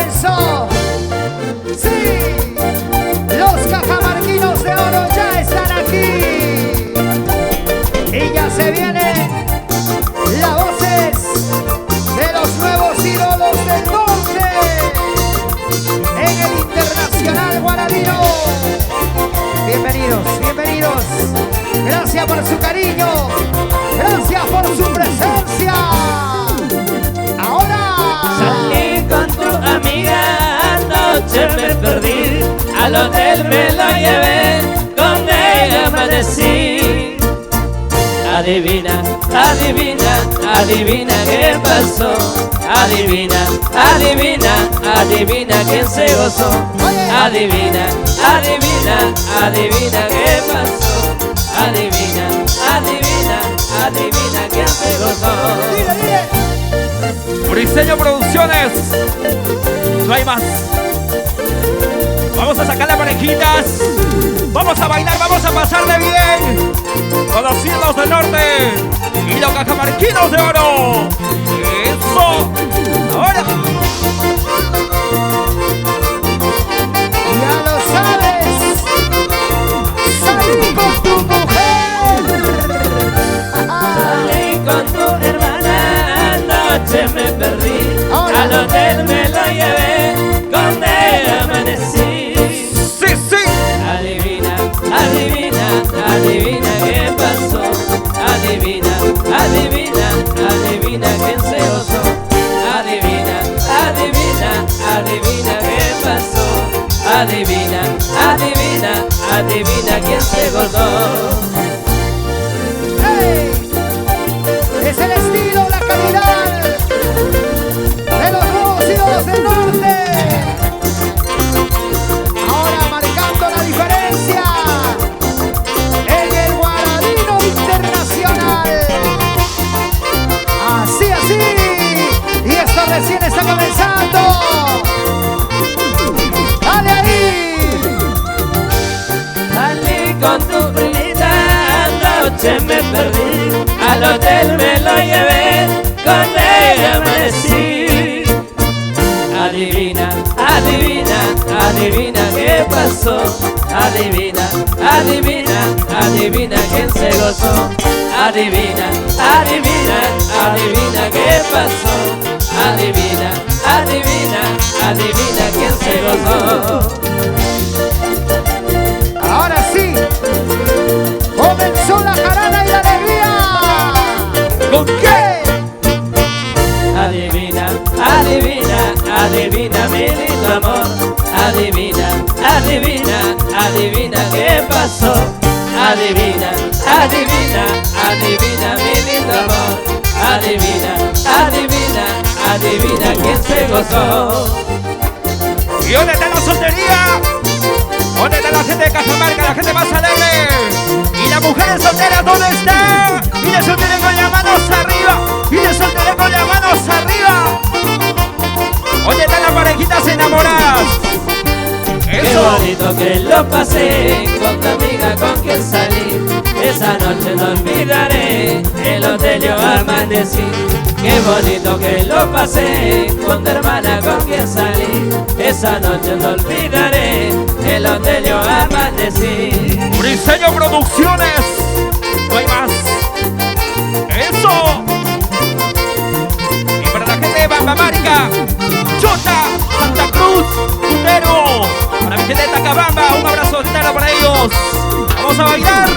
comenzó. Sí, los cajamarquinos de oro ya están aquí. Y ya se vienen las voces de los nuevos ídolos del norte en el Internacional Guaradino. Bienvenidos, bienvenidos. Gracias por su cariño. Gracias por su presencia. Ahora salí con tu amiga, anoche me perdí, al hotel me lo llevé, con ella amanecí. Adivina, adivina, adivina qué pasó. Adivina, adivina, adivina quién se gozó. Adivina, adivina, adivina qué pasó. Adivina, adivina, adivina quién se gozó. dile, dile. Briseño Producciones. No hay más. Vamos a sacar las parejitas. Vamos a bailar, vamos a pasarle bien. Con los cielos del norte y los cajamarquinos de oro. Eso. Ahora. Ya lo sabes. Salí con tu mujer. Salí con tu hermana, anoche me perdí, Ahora. al hotel me lo llevé, con ella amanecí. Sí, sí. Adivina, adivina, adivina qué pasó. Adivina, adivina, adivina quién se gozó. Adivina, adivina, adivina qué pasó. Adivina, adivina, adivina quién se gozó. ¡Hey! Es el estilo, la calidad de los nuevos ídolos del norte. Ahora marcando la diferencia en el Guaradino Internacional. Así, así. Y esto recién está comenzando. ¡Dale ahí! Salí con tu primita, anoche me perdí, al hotel me lo llevé, con ella amanecí. Adivina, adivina, adivina qué pasó. Adivina, adivina, adivina quién se gozó. Adivina, adivina, adivina qué pasó. Adivina, adivina, adivina quién se gozó. Ahora sí, comenzó la jarana y la alegría. ¿Con qué? Adivina, adivina, adivina mi lindo amor. Adivina, adivina, adivina qué pasó. Adivina, adivina, adivina mi lindo amor. Adivina, adivina, adivina quién se gozó. ¿Y dónde está la soltería? ¿Dónde está la gente de Cajamarca, la gente más alegre? ¿Y las mujeres solteras dónde están? Y de solteras con las manos arriba. Y de solteras con las manos arriba. ¿Dónde están las parejitas enamoradas? Qué Eso. bonito que lo pasé con tu amiga con quien salí. Esa noche no olvidaré, el hotel yo amanecí. Qué bonito que lo pasé con tu hermana con quien salí. Esa noche no olvidaré, el hotel yo amanecí. Briseño Producciones. No hay más. Eso. Y para la gente de Bambamarica, Chota, Santa Cruz, Tutero. Para mi gente de Tacabamba, un abrazo eterno para ellos. Vamos a bailar.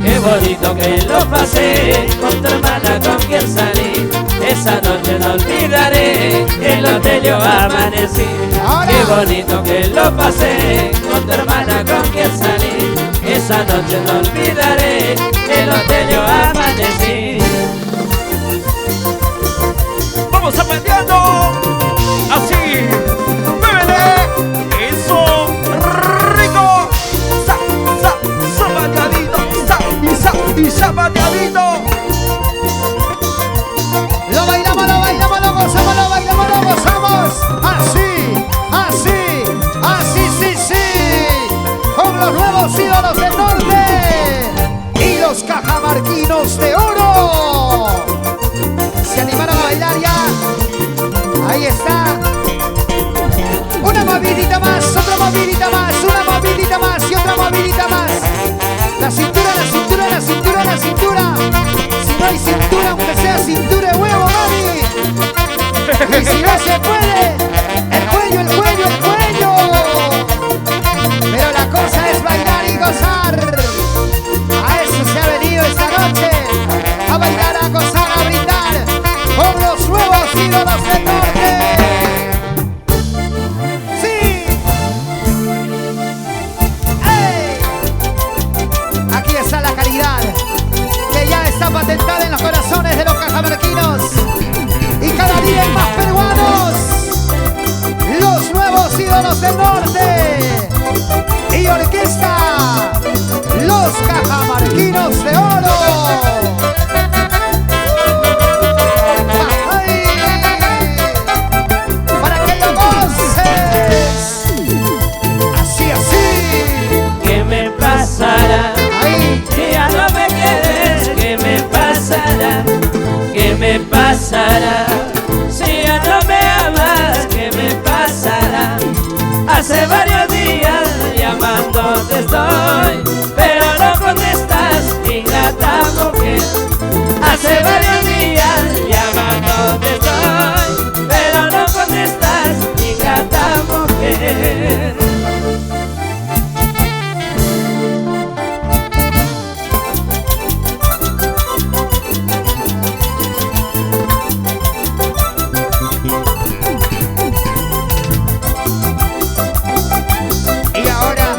Qué bonito que lo pasé con tu hermana con quien salí. Esa noche no olvidaré, el hotel yo amanecí. Ahora. Qué bonito que lo pasé con tu hermana con quien salí. Esa noche no olvidaré, el hotel yo amanecí. Vamos aprendiendo. Así. Bébele. Eso. Rico. Zapateadito. Y zapateadito. Lo bailamos, lo bailamos, lo gozamos, lo bailamos, lo gozamos. Así, así, así, sí, sí. Con los nuevos ídolos del norte y los cajamarquinos de oro. ¿Se animaron a bailar ya? Ahí está. se puede. El cuello, el cuello, el cuello. Pero la cosa es bailar y gozar. A eso se ha venido esta noche. A bailar, a gozar, a brindar con los nuevos ídolos del norte. ¡Sí! ¡Ey! Aquí está la calidad que ya está patentada en los corazones de los cajamarquinos. Y cada día hay más peruanos. Los nuevos ídolos del norte. Y orquesta, los cajamarquinos de oro. ¡Ay! Para que lo goces. Así, así. ¿Qué me pasará? Ahí. Si ya no me quieres, ¿qué me pasará? ¿Qué me pasará? Si ya no me amas, ¿qué me pasará? Hace varios días llamándote estoy, pero no contestas, ingrata mujer. Hace varios días llamándote estoy, pero no contestas, ingrata mujer. Y ahora,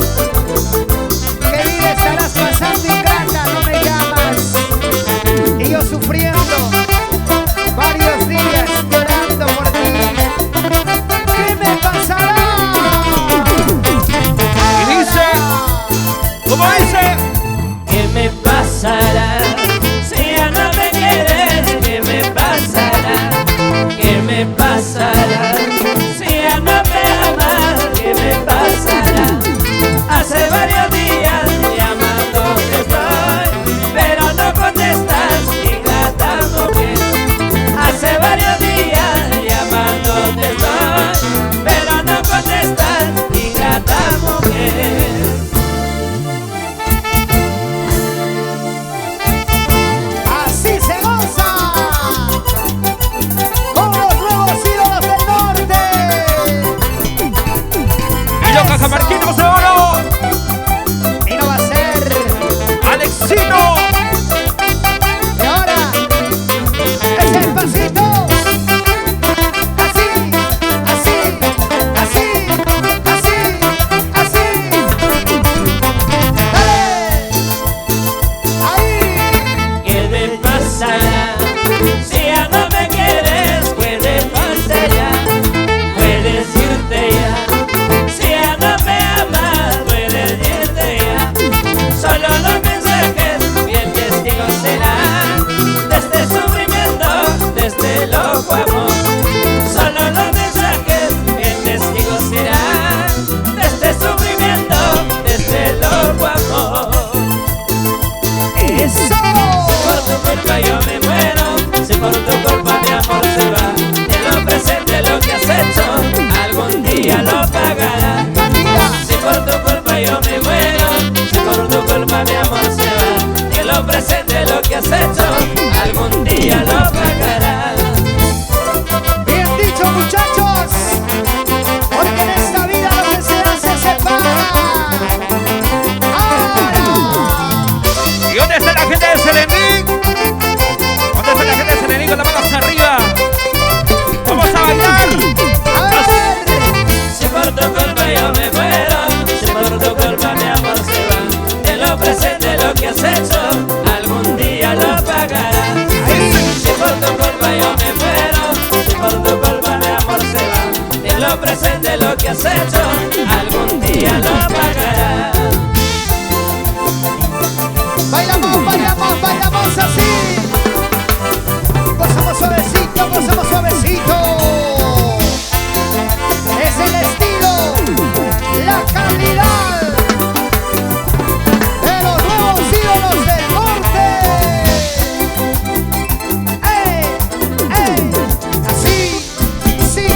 ¿qué vida estarás pasando, ingrata? No me llamas. Y yo sufriendo varios días llorando por ti. ¿Qué me pasará? Y dice, ¿cómo dice? ¿Qué me pasará? Si ya no me quieres, ¿qué me pasará? ¿Qué me pasará? Si ya no me amas, ¿qué me pasará? Hace varios días llamándote estoy, pero no contestas, ingrata mujer. Hace varios días llamándote estoy, pero no contestas, ingrata mujer. Así se goza con los nuevos ídolos del norte. Y los cajamarquinos de oro. Y no va a ser. Alexino. Y ahora es el pasito. Así, así, así, así, así. ¡Dale! Ahí. ¿Qué me pasará? Si ya no me quieres, puede pasar ya, puedes irte ya. Si ya no me amas, puedes irte ya. Solo los mensajes, bien testigo serán de este sufrimiento, de este loco amor. Solo los mensajes, bien testigo serán de este sufrimiento, de este loco amor. Eso. Por tu culpa yo me muero, si por tu culpa mi amor se va. En lo presente lo que has hecho, algún día lo pagarás. Si por tu culpa yo me muero, si por tu culpa mi amor se va. En lo presente lo que has hecho, algún día lo pagarás. Bien dicho, muchachos, porque en esta vida lo que se hace se paga. Ahora, ¿Y dónde está la gente de Selení? ¿Dónde está la gente de Selení con las manos arriba? ¡Vamos a bailar! a ver, Si por tu culpa yo me muero, si por tu culpa mi amor se va. En lo presente lo que has hecho, algún día lo pagarás. Si por tu culpa yo me muero, si por tu culpa mi amor se va. En lo presente lo que has hecho, algún día lo pagarás. bailamos, bailamos, bailamos así. Gozamos suavecito, gozamos suavecito. Es el estilo, la calidad de los nuevos ídolos del norte. ¡Ey! ¡Ey! Así, sí.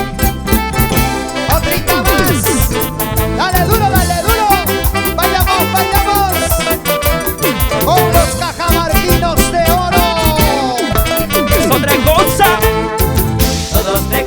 Otrita más. Dale duro, dale duro. Bailamos, bailamos. Con los cajamarquinos de oro. ¡Es otra cosa! Todos te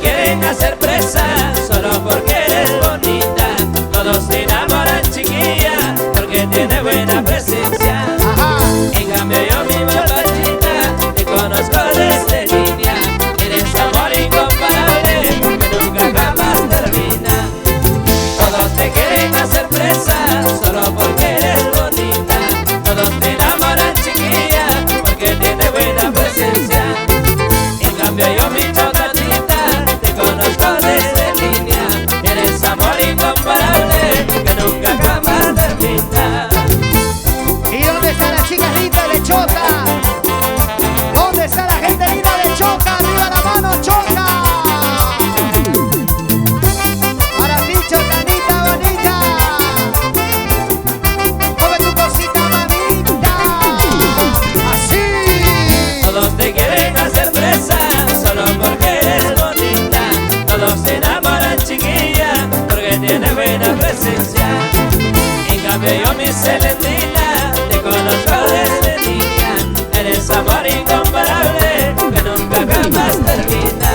cambio yo, mi Celestina, te conozco desde niña. Eres amor incomparable que nunca jamás termina.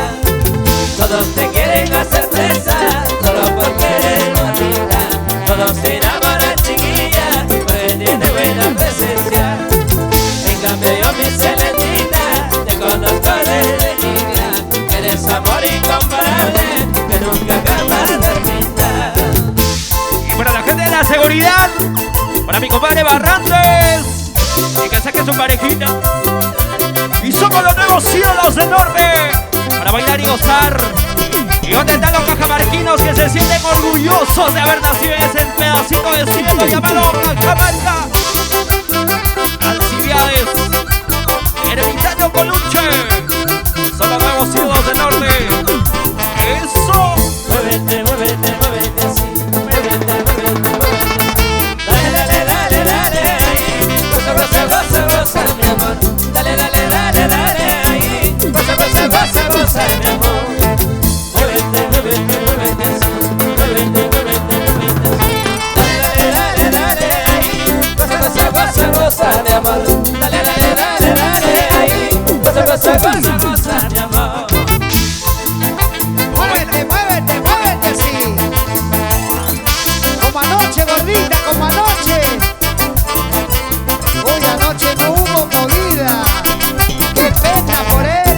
Todos te quieren hacer presa solo porque eres bonita. Todos se enamoran, chiquilla, porque tiene buena presencia. En cambio yo, mi Celestina, te conozco desde niña. Eres amor incomparable que nunca jamás termina. Y para la gente de la seguridad, para mi compadre Barrantes, y que saque su parejita. Y somos los nuevos ídolos del norte, para bailar y gozar. ¿Y dónde están los cajamarquinos que se sienten orgullosos de haber nacido en ese pedacito de cielo llamado Cajamarca? Alcibiades, Ermitaño Coluche, son los nuevos ídolos del norte. ¡Eso! Muévete, muévete, muévete así. Muévete, muévete, muévete. Dale, dale, dale, dale ahí. Goza, goza, goza, goza, mi amor. Dale, dale, dale, dale ahí. Goza, goza, goza, goza, mi amor. Muévete, muévete, muévete así. Muévete, muévete, muévete así. Dale, dale, dale, dale ahí. Goza, goza, goza, goza, mi amor. Dale, dale, dale, dale ahí. Goza, goza, goza, goza, mi amor. Muévete, muévete, muévete así. Como anoche, gordita, como anoche. Hoy anoche no hubo movida. Qué pena por él.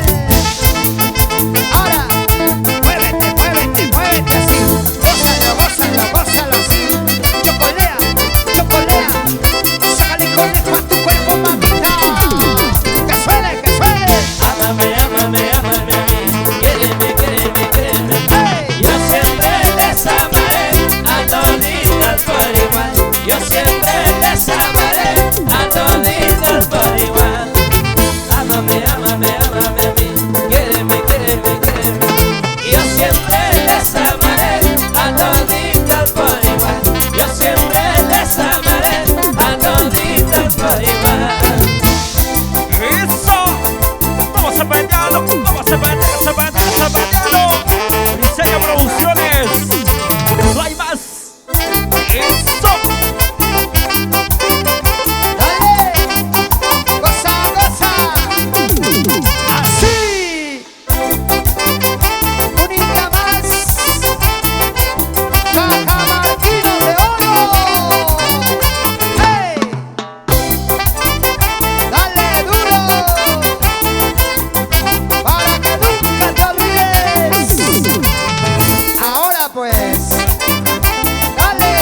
Ahora, muévete, muévete, muévete así. Gózalo, gózalo, gózalo así. Chocolea, chocolea. Sácale conejo a tu cuerpo, mamita. Que suene, que suene. Ámame, ámame, ámame a mí. Quéreme, quéreme, quéreme. Hey. Yo siempre les amaré a toditas por igual. Yo siempre les amaré a toditas por igual. Ámame, ámame, ámame a mí. Quéreme, quéreme, quéreme. Yo siempre les amaré a toditas por igual. Yo siempre les amaré a toditas por igual. ¡Eso! Vamos a pelearlo, vamos a pelearlo, zapatearlo. Diseño Producciones, no hay más. ¡Eso! Dale, goza, goza. Así. Un día más. Cajamarquinos de oro. Hey. Dale duro. Para que nunca te olvides. Ahora pues. Dale.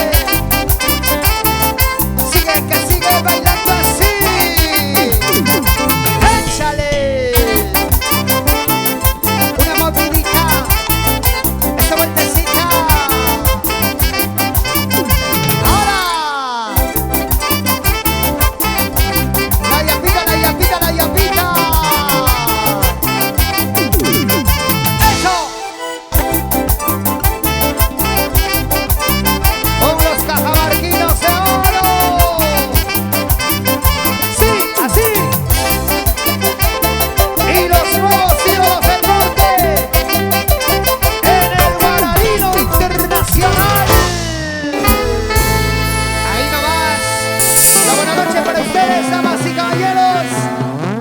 Sigue que sigue bailando así. Échale. Una movidita. Esa vueltecita. Ahora. La llapita, la llapita, la llapita. Eso. Con los cajamarquinos de oro. Sí, así. Y los nuevos ídolos del norte en el Guararino Internacional. Ahí nomás. La buena noche para ustedes, damas y caballeros.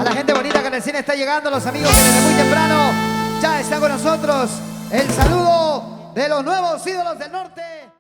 A la gente bonita que recién está llegando, los amigos que desde muy temprano ya están con nosotros. El saludo de los nuevos ídolos del norte.